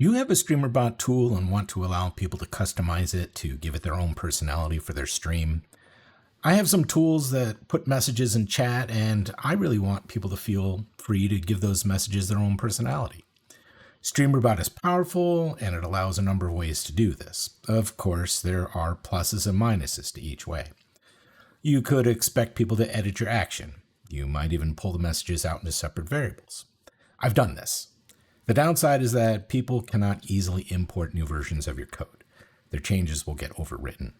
You have a StreamerBot tool and want to allow people to customize it to give it their own personality for their stream. I have some tools that put messages in chat, and I really want people to feel free to give those messages their own personality. StreamerBot is powerful, and it allows a number of ways to do this. Of course, there are pluses and minuses to each way. You could expect people to edit your action. You might even pull the messages out into separate variables. I've done this. The downside is that people cannot easily import new versions of your code. Their changes will get overwritten.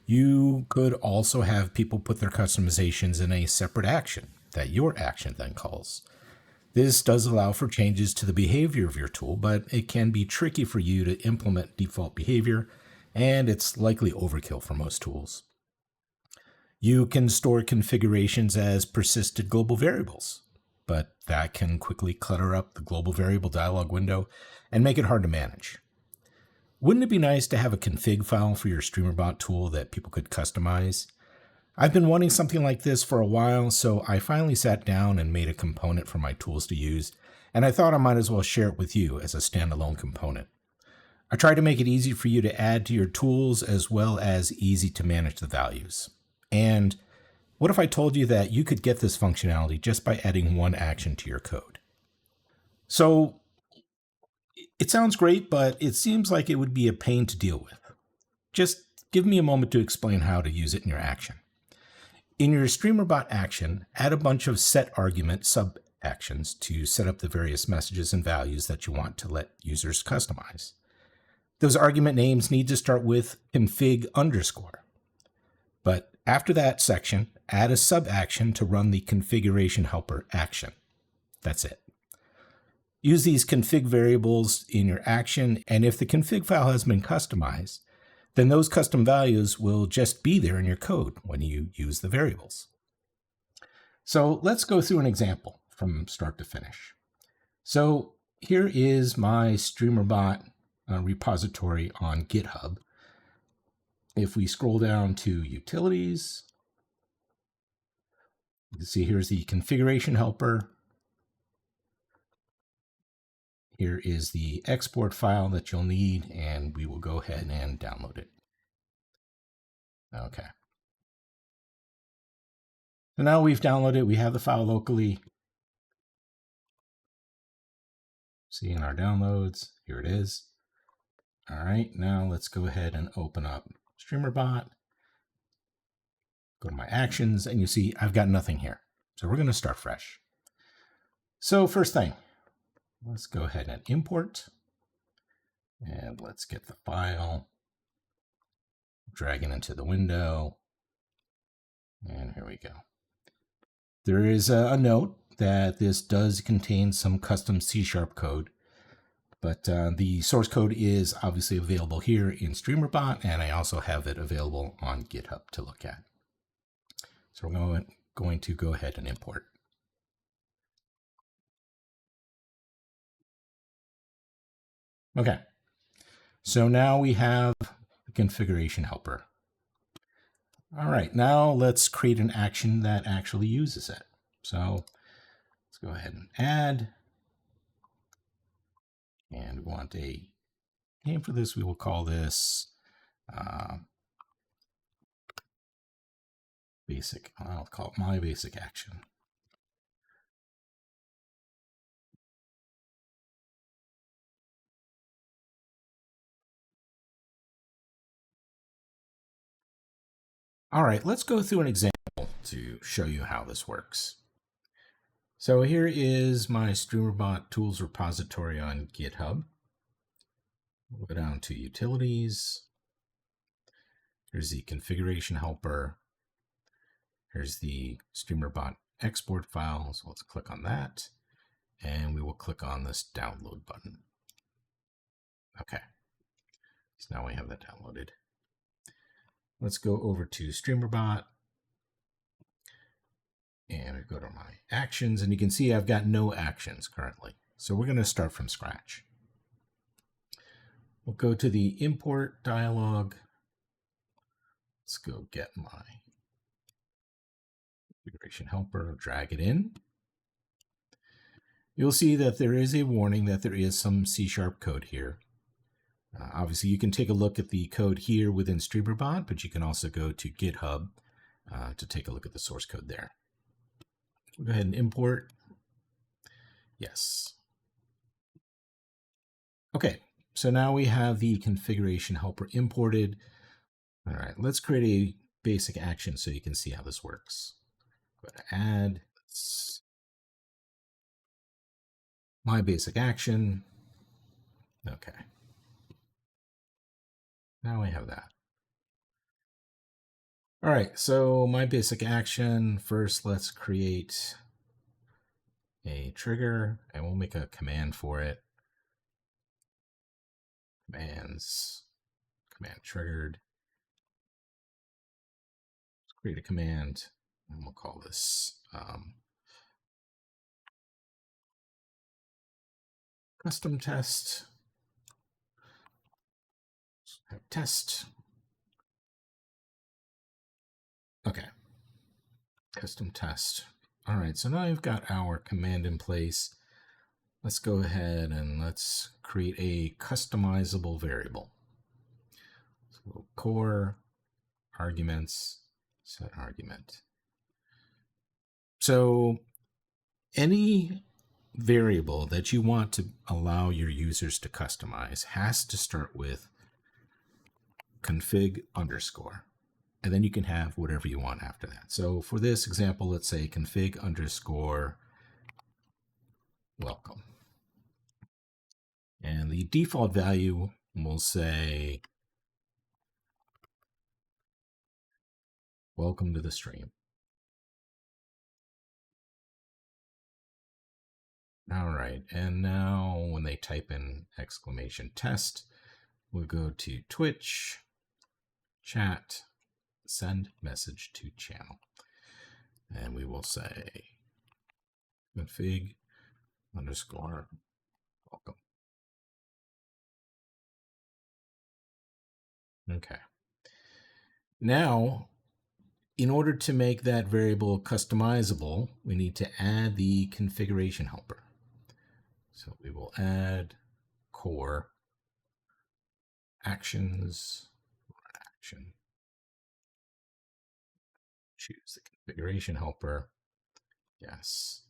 You could also have people put their customizations in a separate action that your action then calls. This does allow for changes to the behavior of your tool, but it can be tricky for you to implement default behavior, and it's likely overkill for most tools. You can store configurations as persisted global variables, but that can quickly clutter up the global variable dialog window and make it hard to manage. Wouldn't it be nice to have a config file for your StreamerBot tool that people could customize? I've been wanting something like this for a while, so I finally sat down and made a component for my tools to use, and I thought I might as well share it with you as a standalone component. I tried to make it easy for you to add to your tools as well as easy to manage the values. And what if I told you that you could get this functionality just by adding one action to your code? So it sounds great, but it seems like it would be a pain to deal with. Just give me a moment to explain how to use it in your action. In your StreamerBot action, add a bunch of set argument sub-actions to set up the various messages and values that you want to let users customize. Those argument names need to start with config underscore. But after that section, add a sub-action to run the configuration helper action. That's it. Use these config variables in your action, and if the config file has been customized, then those custom values will just be there in your code when you use the variables. So let's go through an example from start to finish. So here is my StreamerBot repository on GitHub. If we scroll down to utilities, you can see here's the configuration helper. Here is the export file that you'll need, and we will go ahead and download it. Okay. So now we've downloaded it. We have the file locally. See in our downloads, here it is. All right, now let's go ahead and open up StreamerBot. Go to my actions, and you see I've got nothing here. So we're going to start fresh. So first thing, let's go ahead and import, and let's get the file, drag it into the window, and here we go. There is a note that this does contain some custom C# code, but the source code is obviously available here in StreamerBot, and I also have it available on GitHub to look at. So we're going to go ahead and import. Okay, so now we have the configuration helper. All right, now let's create an action that actually uses it. So let's go ahead and add. And we want a name for this. We will call this basic. I'll call it my basic action. All right, let's go through an example to show you how this works. So here is my StreamerBot tools repository on GitHub. We'll go down to utilities. Here's the configuration helper. Here's the StreamerBot export file. So let's click on that. And we will click on this download button. Okay, so now we have that downloaded. Let's go over to StreamerBot. And we go to my actions, and you can see I've got no actions currently. So we're going to start from scratch. We'll go to the import dialog. Let's go get my configuration helper, drag it in. You'll see that there is a warning that there is some C# code here. Obviously, you can take a look at the code here within StreamerBot, but you can also go to GitHub to take a look at the source code there. We'll go ahead and import. Yes. Okay, so now we have the configuration helper imported. All right, let's create a basic action so you can see how this works. Go to add my basic action. Okay. Now we have that. All right, so my basic action, first let's create a trigger and we'll make a command for it. Commands, command triggered. Let's create a command and we'll call this custom test. Have test. Okay, custom test. All right, so now I've got our command in place. Let's go ahead and let's create a customizable variable. So core arguments, set argument. So any variable that you want to allow your users to customize has to start with config underscore. And then you can have whatever you want after that. So for this example, let's say config underscore welcome. And the default value will say welcome to the stream. All right, and now when they type in exclamation test, we'll go to Twitch, chat, send message to channel. And we will say config underscore welcome. Okay. Now, in order to make that variable customizable, we need to add the configuration helper. So we will add core actions, action. Choose the configuration helper. Yes.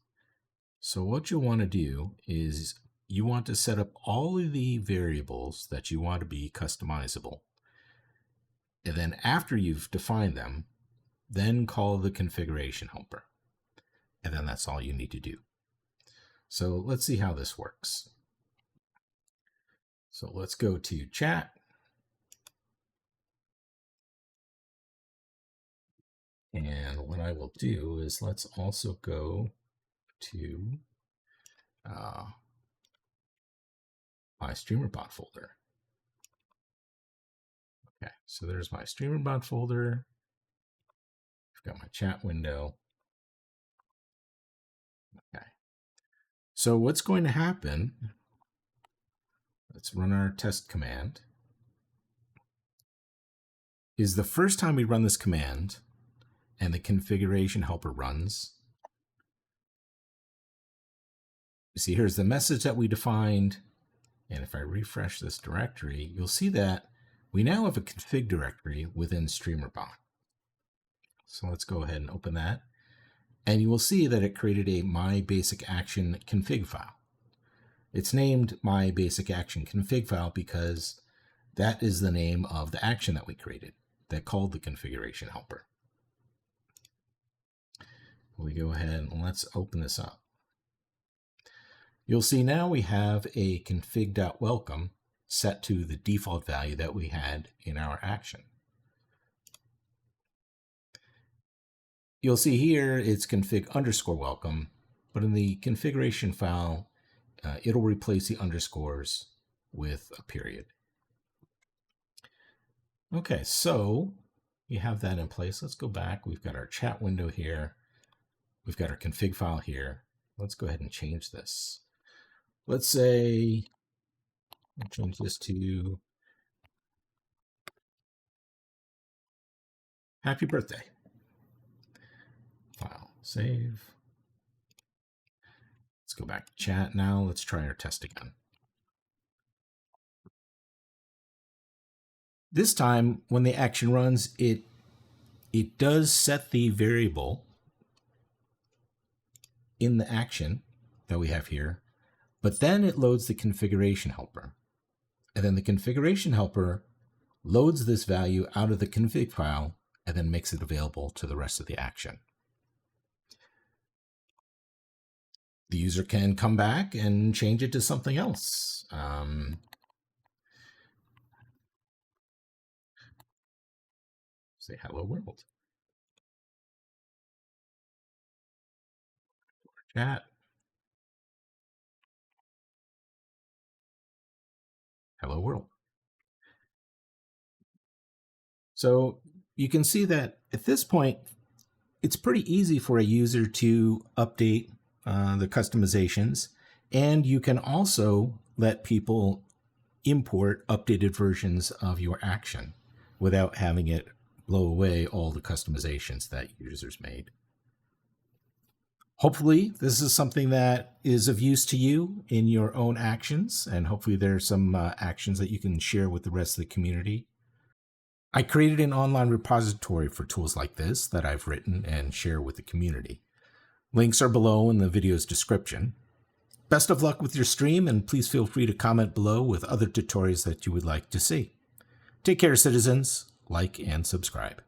So what you want to do is you want to set up all of the variables that you want to be customizable. And then after you've defined them, then call the configuration helper. And then that's all you need to do. So let's see how this works. So let's go to chat. And what I will do is let's also go to my StreamerBot folder. Okay, so there's my StreamerBot folder. I've got my chat window. Okay. So what's going to happen, let's run our test command, is the first time we run this command and the configuration helper runs, you see here's the message that we defined. And if I refresh this directory, you'll see that we now have a config directory within StreamerBot. So let's go ahead and open that. And you will see that it created a my basic action config file. It's named my basic action config file because that is the name of the action that we created that called the configuration helper. We go ahead and let's open this up. You'll see now we have a config.welcome set to the default value that we had in our action. You'll see here it's config underscore welcome, but in the configuration file, it'll replace the underscores with a period. Okay, so you have that in place. Let's go back. We've got our chat window here. We've got our config file here. Let's go ahead and change this. Let's say, I'll change this to happy birthday. File, save. Let's go back to chat now. Let's try our test again. This time, when the action runs, it does set the variable in the action that we have here, but then it loads the configuration helper. And then the configuration helper loads this value out of the config file and then makes it available to the rest of the action. The user can come back and change it to something else. Say hello world. Chat. Hello world. So you can see that at this point, it's pretty easy for a user to update the customizations, and you can also let people import updated versions of your action without having it blow away all the customizations that users made. Hopefully this is something that is of use to you in your own actions, and hopefully there are some actions that you can share with the rest of the community. I created an online repository for tools like this that I've written and share with the community. Links are below in the video's description. Best of luck with your stream, and please feel free to comment below with other tutorials that you would like to see. Take care, citizens. Like and subscribe.